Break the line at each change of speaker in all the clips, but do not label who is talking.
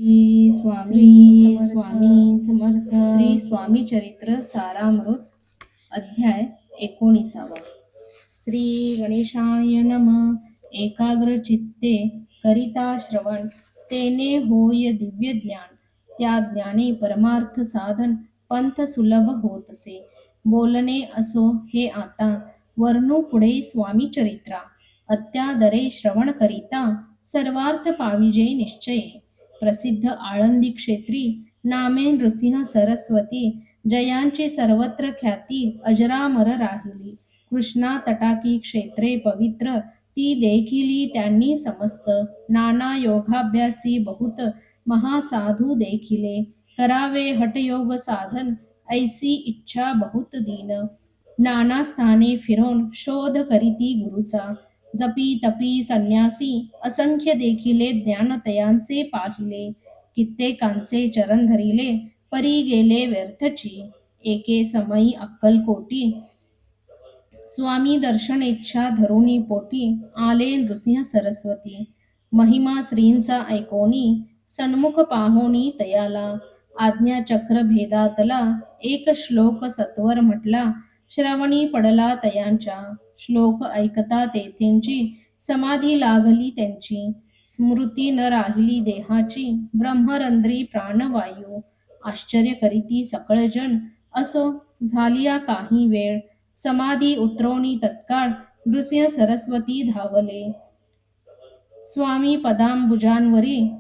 श्री स्वामी समर्थ. श्री स्वामी चरित्र सारामृत अध्याय 19. श्री गणेशाय नम. एकाग्र चित्ते करिता श्रवण, तेने होय दिव्य ज्ञान. त्या ज्ञाने परमार्थ साधन, पंथ सुलभ होतसे. बोलणे असो हे आता, वर्णू पुढे स्वामी चरित्रा. अत्यादरे श्रवण करिता, सर्वार्थ पाविजे निश्चये. प्रसिद्ध आळंदी क्षेत्री, नामे नृसिंह सरस्वती. जयांची सर्वत्र ख्याती, अजरामर राहिली. कृष्णा तटाकी क्षेत्रे पवित्र, ती देखिली त्यांनी समस्त. नाना योगाभ्यासी बहुत, महासाधू देखिले. करावे हठयोग साधन, ऐसी इच्छा बहुत दीन. नाना स्थाने फिरोन, शोध करीती गुरुचा. जपी तपी संन्यासी, असंख्य देखिले. ज्ञानतयांचे पाहिले, कित्येकांचे चरण धरिले. परी गेले व्यर्थची, एके समयी अक्कलकोटी. स्वामी दर्शनेच्छा धरुणी पोटी, आले नृसिंह सरस्वती. महिमा श्रींचा ऐकोनी, सन्मुख पाहोनी तयाला. आज्ञाचक्र भेदातला, एक श्लोक सत्वर म्हटला. श्रवणी पडला तयांच्या, श्लोक ऐकता तेथेंची. समाधी लागली त्यांची, स्मृती न राहिली देहाची. ब्रह्मरंध्री प्राणवायू, आश्चर्य करीती सकळजण. असो झालिया काही वेळ, समाधी उतरवणी तत्काळ. नृसिंह सरस्वती धावले, स्वामी पदांबुजांवरी.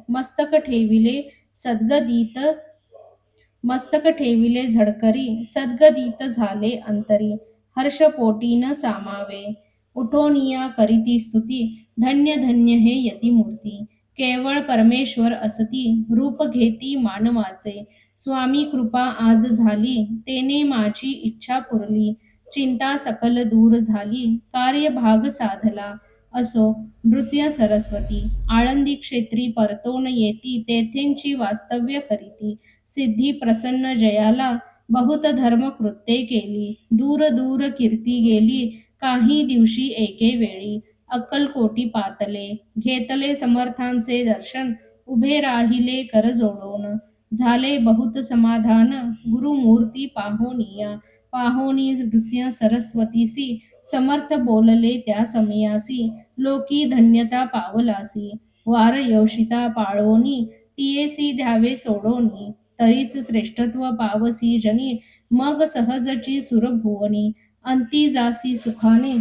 मस्तक ठेविले झडकरी, सद्गदित झाले अंतरी. हर्षपोटी न सामावे, उठोनिया करीती स्तुती. धन्य धन्य हे यतिमूर्ती, केवळ परमेश्वर असती. रूप घेती मानवाचे, स्वामी कृपा आज झाली. तेने माझी इच्छा पुरली, चिंता सकल दूर झाली. कार्यभाग साधला. असो नृसिंह सरस्वती, आळंदी क्षेत्री परतोन येती. तेथेंची वास्तव्य करीती, सिद्धी प्रसन्न जयाला. बहुत धर्म कृत्ये केली, दूर दूर कीर्ती गेली. काही दिवशी एके वेळी, अक्कलकोटी पातले. घेतले समर्थांचे दर्शन, उभे राहिले कर जोडून. झाले बहुत समाधान, गुरुमूर्ती पाहोनिया. पाहोनी नृसिंह सरस्वतीसी, समर्थ बोलले त्या समयासी. लोकी धन्यता पावलासी, वार योषिता पाळोनी. तियेसी द्यावे सोडोनी, तरीच श्रेष्ठत्व पावसी जनी. मग सहजची सुरभुवनी, अंती जासी सुखाने.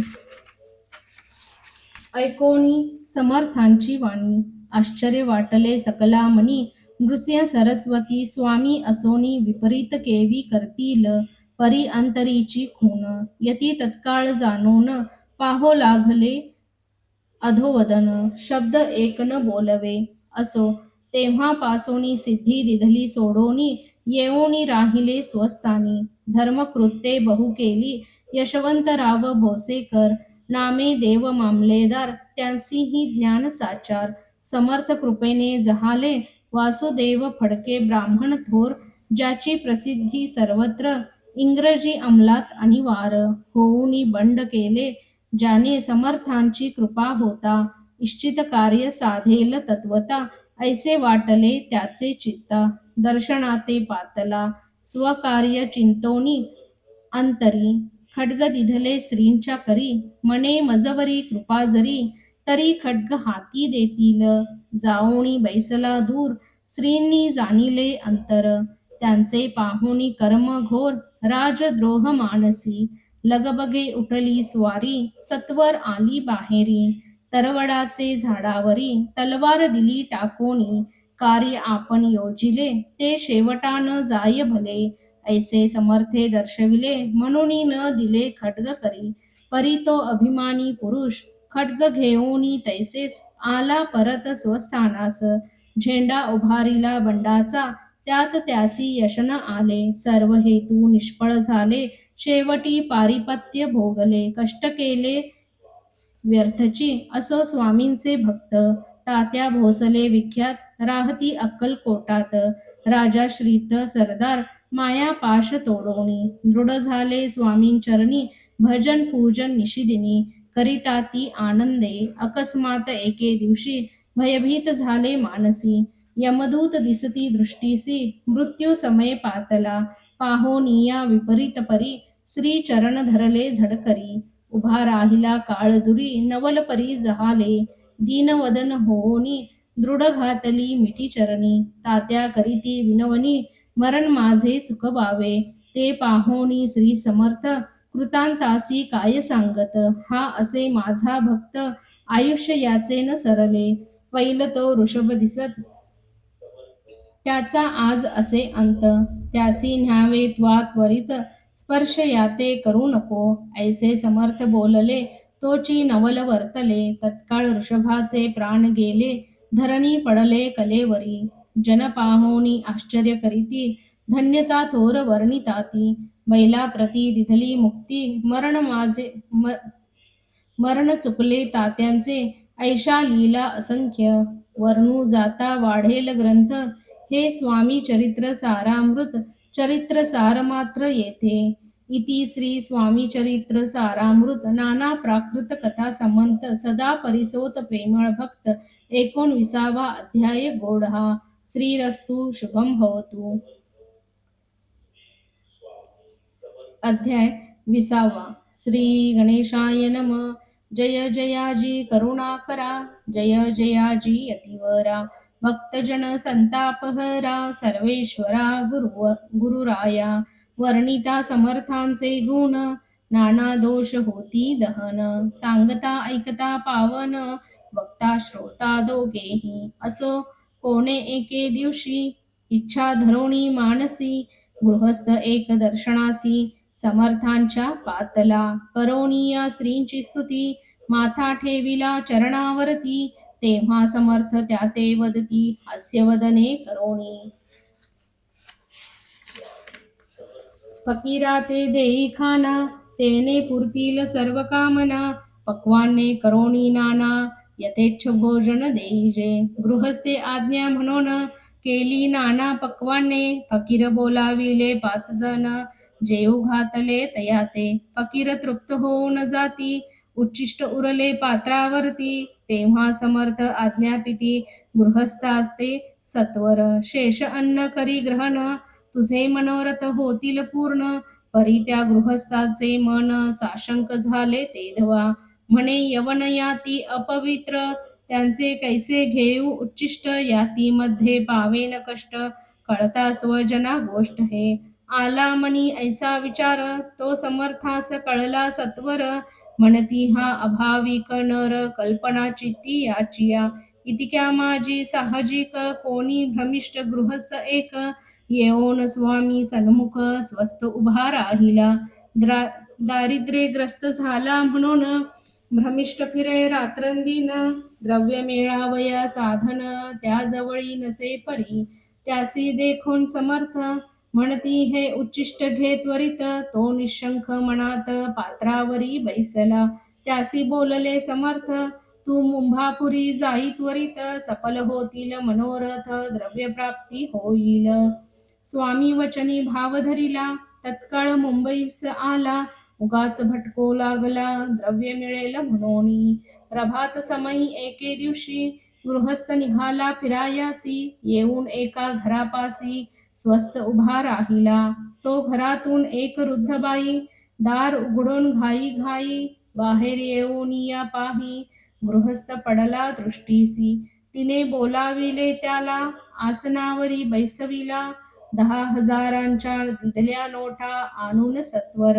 ऐकोनी समर्थांची वाणी, आश्चर्य वाटले सकला मनी. नृसिंह सरस्वती स्वामी असोनी, विपरीत केवी करतील. परी अंतरीची खून, यती तत्काळ जाणून. पाहो लागले अधोवदन, शब्द एक न बोलवे. असो तेव्हापासोनी सिद्धी दिधली सोडोनी. येऊनी राहिले स्वस्थानी, धर्मकृत्ये बहु केली. यशवंतराव भोसेकर, नामे देव मामलेदार. त्यांसीही ज्ञान साचार, समर्थ कृपेने जहाले. वासुदेव फडके ब्राह्मण थोर, ज्याची प्रसिद्धी सर्वत्र. इंग्रजी अंमलात अनिवार, होऊनी बंड केले. ज्याने समर्थांची कृपा होता, इच्छित कार्य साधेल तत्वता. ऐसे वाटले त्याचे चित्ता, दर्शनाते पातला. स्वकार्य चिंतोनी अंतरी, खड्ग दिधले श्रींच्या करी. मने मजवरी कृपा जरी, तरी खड्ग हाती देतील. जाओणी बैसला दूर, श्रींनी जाणिले अंतर. त्यांचे पाहोनी कर्म घोर, राजद्रोह मानसी. लगबगे उठली स्वारी, सत्वर आली बाहेरी. तरवडाचे झाडावरी, तलवार दिली टाकोनी. कार्य आपण योजिले, ते शेवटान जाय भले. ऐसे समर्थे दर्शविले, म्हणून न दिले खड्ग करी. परी तो अभिमानी पुरुष, खड्ग घेऊनी तैसेच आला परत स्वस्थानास. झेंडा उभारिला बंडाचा, त्यात त्यासी यश न आले. सर्व हेतू निष्फळ झाले, शेवटी पारिपत्य भोगले. कष्ट केले व्यर्थची. असो स्वामींचे भक्त, तात्या भोसले विख्यात. राहती अक्कलकोटात, राजाश्रित सरदार. मायापाश तोडोनी, दृढ झाले स्वामींचरणी. भजन पूजन निशिदिनी, करिताती आनंदे. अकस्मात एके दिवशी, भयभीत झाले मानसी. यमदूत दिसती दृष्टीसी मृत्यू समय पातला पाहोनिया विपरीत परी श्री चरण धरले झडकरी उभा राहिला काळदुरी नवल परी जहाले दीनवदन होनी दृढ घातली मिठी चरणी तात्या करीती विनवनी मरण माझे चुकवावे ते पाहोनी श्री समर्थ कृतांतासी काय सांगत हा असे माझा भक्त आयुष्य याचे न सरले पैल तो ऋषभ दिसत त्याचा आज असे अंत त्यासी न्यावे त्वरित स्पर्श याते करू नको ऐसे समर्थ बोलले तोची नवल वर्तले तत्काळ ऋषभाचे प्राण गेले धरणी पडले कलेवरी जन पाहोनी आश्चर्य करीती धन्यता थोर वर्णिताती बैला प्रती दिधली मुक्ती मरण चुकले तात्यांचे ऐशा लीला असंख्य वर्णू जाता वाढेल ग्रंथ हे स्वामी चरित्र सारामृत चरित्र सार मात्र येथे इति श्री स्वामी चरित्र सारामृत नाना प्राकृत कथा समंत सदा परिसोत प्रेमळ भक्त 19वा अध्याय गोडहा श्रीरस्तु शुभम भवतु. अध्याय 20. श्री गणेशाय नम. जय जयाजी करुणाकरा जय जयाजी यतिवरा भक्तजन संतापहरा सर्वेश्वरा गुरुराया वर्णिता समर्थांचे गुण नाना दोष होती दहन सांगता ऐकता पावन वक्ता श्रोता दोघेही असो कोणे एके दिवशी इच्छा धरोणी मानसी गृहस्थ एक दर्शनासी समर्थांच्या पातला करोनिया श्रींची स्तुती माथा ठेविला चरणावरती तेव्हा समर्थ त्या ते वदती हास्यवदने करोनी फकीरा ते देई खाना तेने पुरतील सर्व कामना पक्वाने करोनी नाना यथेच्छ भोजन देईजे गृहस्थे आज्ञा म्हणून केली नाना पक्वाने फकीर बोलाविले 5 जण जेऊ घातले तयाते फकीर तृप्त होऊन जाती उच्चिष्ट उरले पात्रावरती तेव्हा समर्थ आज्ञापिती गृहस्थाते सत्वर शेष अन्न करी ग्रहण तुझे मनोरथ होतील पूर्ण परी त्या गृहस्थाचे मन साशंक झाले तेधवा म्हणे यवन याती अपवित्र त्यांचे कैसे घेऊ उच्चिष्ट याती मध्ये पावेन कष्ट कळता स्वजना गोष्ट हे आला मनी ऐसा विचार तो समर्थास कळला सत्वर म्हणती हा अभाविक नर कल्पना चित्ती याचिया इतक्या माझी साहजिक कोणी भ्रमिष्ट गृहस्थ एक येऊन स्वामी सन्मुख स्वस्थ उभा राहिला दारिद्र्यग्रस्त झाला म्हणून भ्रमिष्ट फिरे रात्रंदिन द्रव्य मिळावया साधन त्याजवळी नसे परी त्यासी देखून समर्थ म्हणती हे उच्चिष्ट घे त्वरित तो निशंक मनात पात्रावरी बैसला त्यासी बोलले समर्थ तू मुंभापुरी जाई त्वरित सफल होतील मनोरथ द्रव्य प्राप्ती होईल स्वामी वचनी भाव धरिला तत्काळ मुंबईस आला उगाच भटको लागला द्रव्य मिळेल म्हणून प्रभात समयी एके दिवशी गृहस्थ निघाला फिरायासी येऊन एका घरापासी स्वस्थ उभा राहिला तो घरातून एक वृद्ध बाई दार उघडून घाई घाई बाहेर येऊन या पाही गृहस्थ पडला दृष्टीसी तिने बोलाविले त्याला आसनावरी बैसविला 10,000च्या दिधल्या नोटा आणून सत्वर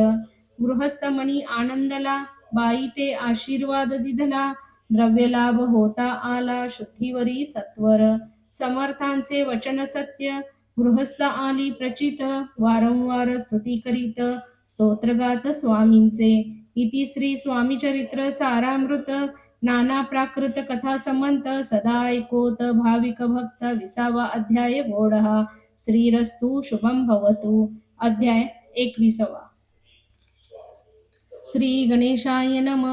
गृहस्थ मनी आनंदला बाई ते आशीर्वाद दिधला द्रव्य लाभ होता आला शुद्धीवरी सत्वर समर्थांचे वचन सत्य गृहस्थ आली प्रचित वारंवार स्तुती करीत स्तोत्रगात स्वामींचे इति श्री स्वामी चरित्र सारामृत नाना प्राकृत कथा समंत सदा ऐकोत भाविक भक्त 20वा अध्याय गोडहा श्रीरस्तु शुभम भवतु. अध्याय 21. श्री गणेशाय नम.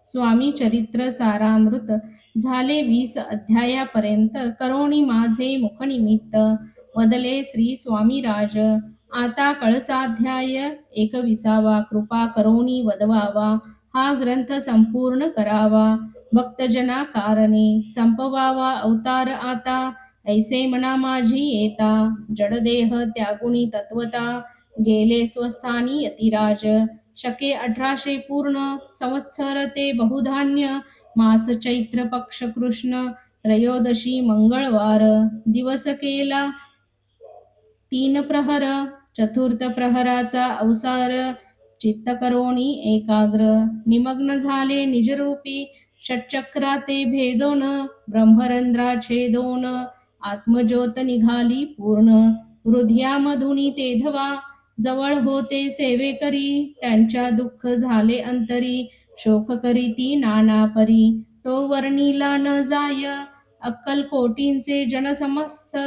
स्वामी चरित्र सारामृत झाले 20 अध्यायापर्यंत करोणी माझे मुखनिमित्त वदले श्री स्वामीराज. आता कळसाध्याय 21वा कृपा करोणी वदवावा हा ग्रंथ संपूर्ण करावा भक्तजना कारणे संपवावा अवतार आता ऐसे मना माझी येता जडदेह त्यागुणी तत्वता गेले स्वस्थानी यतिराज शके 1800 पूर्ण संवत्सर ते बहुधान्य मास चैत्र पक्ष कृष्ण त्रयोदशी मंगळवार दिवस केला 3 प्रहर चतुर्थ प्रहराचा अवसार चित्त करोनी एकाग्र निमग्न झाले निजरूपी षटचक्रा ते भेदोन ब्रह्मरंध्रा छेदोन आत्मज्योत निघाली पूर्ण हृदयामधुनी तेधवा जवळ होते सेवेकरी त्यांच्या दुःख झाले अंतरी शोक करीती नाना परी तो वर्णिला न जाय अक्कलकोटींचे जनसमस्त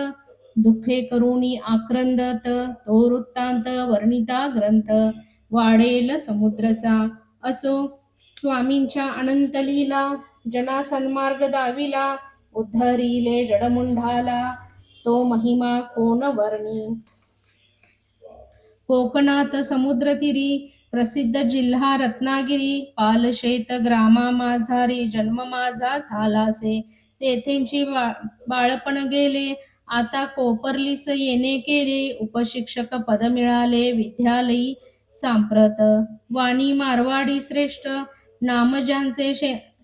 दुःखे करुणी आक्रंदत तो वृत्तांत वर्णिता ग्रंथ वाढेल समुद्रसा असो स्वामींच्या अनंत लीला जना सन्मार्ग दाविला उद्धरिले जडमुंडाला तो महिमा कोण वर्णी कोकणात समुद्रतीरी प्रसिद्ध जिल्हा रत्नागिरी पालशेत ग्रामा माझारी जन्म माझा झालासे तेथेंची बाळपण गेले आता कोपर्लीस येणे केले उपशिक्षक पद मिळाले विद्यालयी सांप्रत वाणी मारवाडी श्रेष्ठ नाम ज्यांचे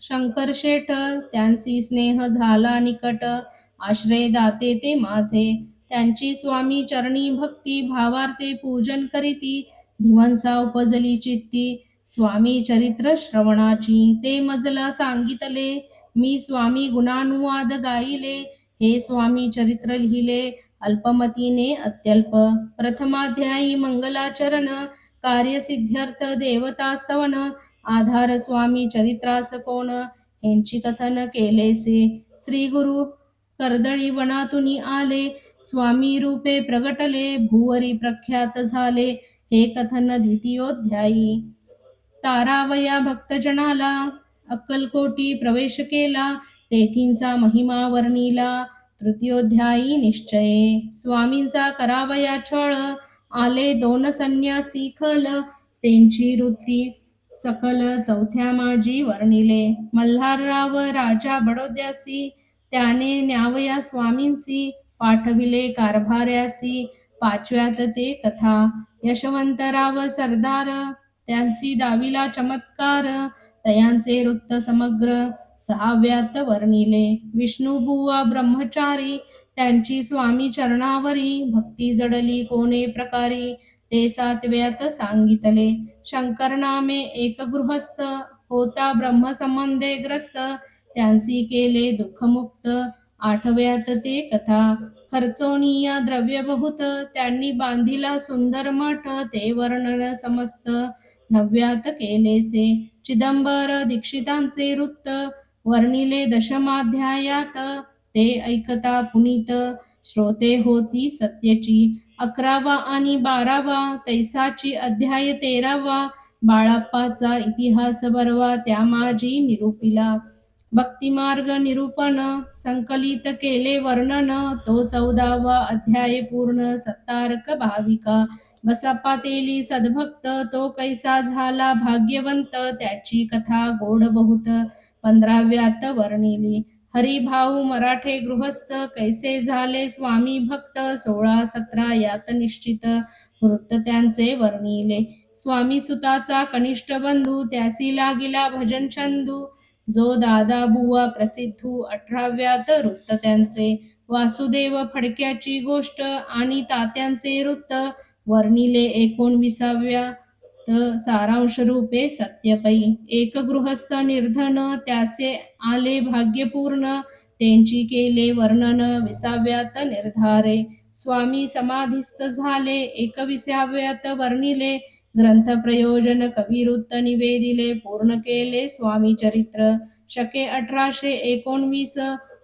शंकर शेठ त्यांसी स्नेह झाला निकट आश्रय दाते ते माझे त्यांची स्वामी चरणी भक्ती भावार्थे पूजन करीती धिवंसा उपजली चित्ती स्वामी चरित्र श्रवणाची ते मजला सांगितले मी स्वामी गुणानुवाद गाईले हे स्वामी चरित्र लिहिले अल्पमतीने अत्यल्प प्रथमाध्यायी मंगलाचरण कार्यसिद्ध्यर्थ देवतास्तवन आधार स्वामी चरित्रास कोण यांची कथन केलेसे श्री गुरु कर्दळी वनातून आले स्वामी रूपे प्रगटले भुवरी प्रख्यात झाले हे कथन द्वितीयोध्यायी तारावया भक्तजनाला अक्कलकोटी प्रवेश केला तेथींचा महिमा वर्णिला तृतीयोध्यायी निश्चये स्वामींचा करावया छळ आले 2 संन्यासी खल त्यांची वृत्ती सकल चौथ्या माझी वर्णिले मल्हारराव राजा बडोद्यासी त्याने न्यावया स्वामींसी पाठविले कारभार्यासी 5व्यात ते कथा यशवंतराव सरदार त्यांसी दाविला चमत्कार तयांचे वृत्त समग्र 6व्यात वर्णिले विष्णुबुवा ब्रह्मचारी त्यांची स्वामी चरणावरी भक्ती जडली कोणे प्रकारी ते 7व्यात सांगितले शंकर नामे एक गृहस्थ होता ब्रह्मसंबंधे ग्रस्त त्यांसी केले दुःखमुक्त 8व्यात ते कथा खर्चोनिया द्रव्य बहुत त्यांनी बांधिला सुंदर मठ ते वर्णन समस्त 9व्यात केलेसे चिदंबर दीक्षितांचे वृत्त वर्णिले दशमाध्यायात ते ऐकता पुनीत श्रोते होती सत्यची 11वा आणि 12वा तैसाची अध्याय 13वा बाळाप्पाचा इतिहास बरवा त्या माझी निरूपिला भक्तिमार्ग निरूपण संकलित केले वर्णन तो 14वा अध्याय पूर्ण सत्तारक भाविका बसप्पा तेली सद्भक्त तो कैसा झाला भाग्यवंत त्याची कथा गोड बहुत 15व्यात वर्णिली हरिभाऊ मराठे गृहस्थ कैसे झाले स्वामी भक्त 16-17 यात निश्चित वृत्त त्यांचे वर्णिले स्वामी सुताचा कनिष्ठ बंधू त्यासी लागिला भजन छंदू जो दादा बुवा प्रसिद्धू 18व्यात वृत्त त्यांचे वासुदेव फडक्याची गोष्ट आणि तात्यांचे वृत्त वर्णिले 19व्या सारांश रूपे सत्यपै एक गृहस्थ निर्धन त्यासे आले भाग्यपूर्ण त्यांची केले वर्णन 20व्यात निर्धारे स्वामी समाधिस्थ झाले 21व्यात वर्णिले ग्रंथ प्रयोजन कविवृत्त निवेदिले पूर्ण केले स्वामी चरित्र शके 1819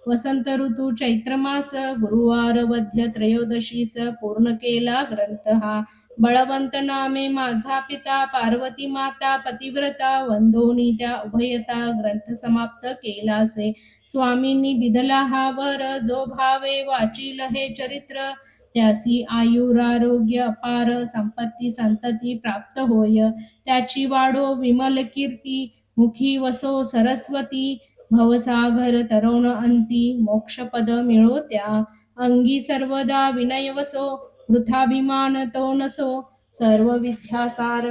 वसंत ऋतू चैत्र मास गुरुवार वध्य त्रयोदशीस पूर्ण केला ग्रंथ हा बळवंत नामे माझा पिता पार्वती माता पतिव्रता वंदोनी त्या उभयता ग्रंथ समाप्त केलासे स्वामींनी दिधला हा वर जो भावे वाचील हे चरित्र त्यासी आयुरारोग्य अपार संपत्ती संतती प्राप्त होय त्याची वाढो विमल कीर्ती मुखी वसो सरस्वती भवसागर तरुण अंती मोक्षपद मिळो त्या अंगी सर्वदा विनयवसो वृथाभिमान तो नसो सर्व विद्यासार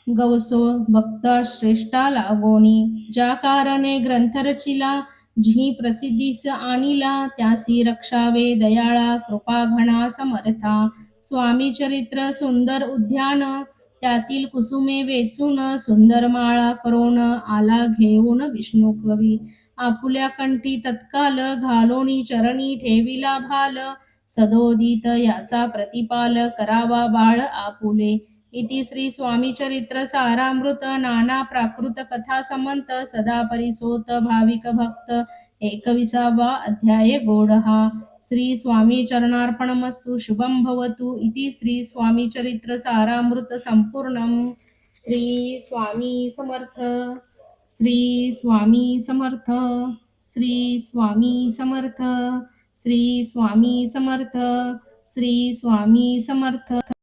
गवसो भक्ता श्रेष्ठा लागोनी ज्या कारणे ग्रंथ रचिला जी प्रसिद्धीस आणिला त्यासी रक्षावे दयाळा कृपा घना समर्था स्वामी चरित्र सुंदर उद्यान त्यातील कुसुमे वेचून सुंदर माळा करोन आला घेऊन विष्णू कवी आपुल्या कंठी तत्काल घालोनी चरणी ठेविला भाल सदोदित याचा प्रतिपाल करावा बाळ आपुले इति श्री स्वामी चरित्र सारामृत नाना प्राकृत कथा समंत सदा परिसोत भाविक भक्त 21वा अध्याय गोडहा श्री स्वामी चरणार्पणमस्तु शुभं भवतु इति श्री स्वामी चरित्र सारामृत संपूर्णम श्री स्वामी समर्थ श्री स्वामी समर्थ श्री स्वामी समर्थ श्री स्वामी समर्थ श्री स्वामी समर्थ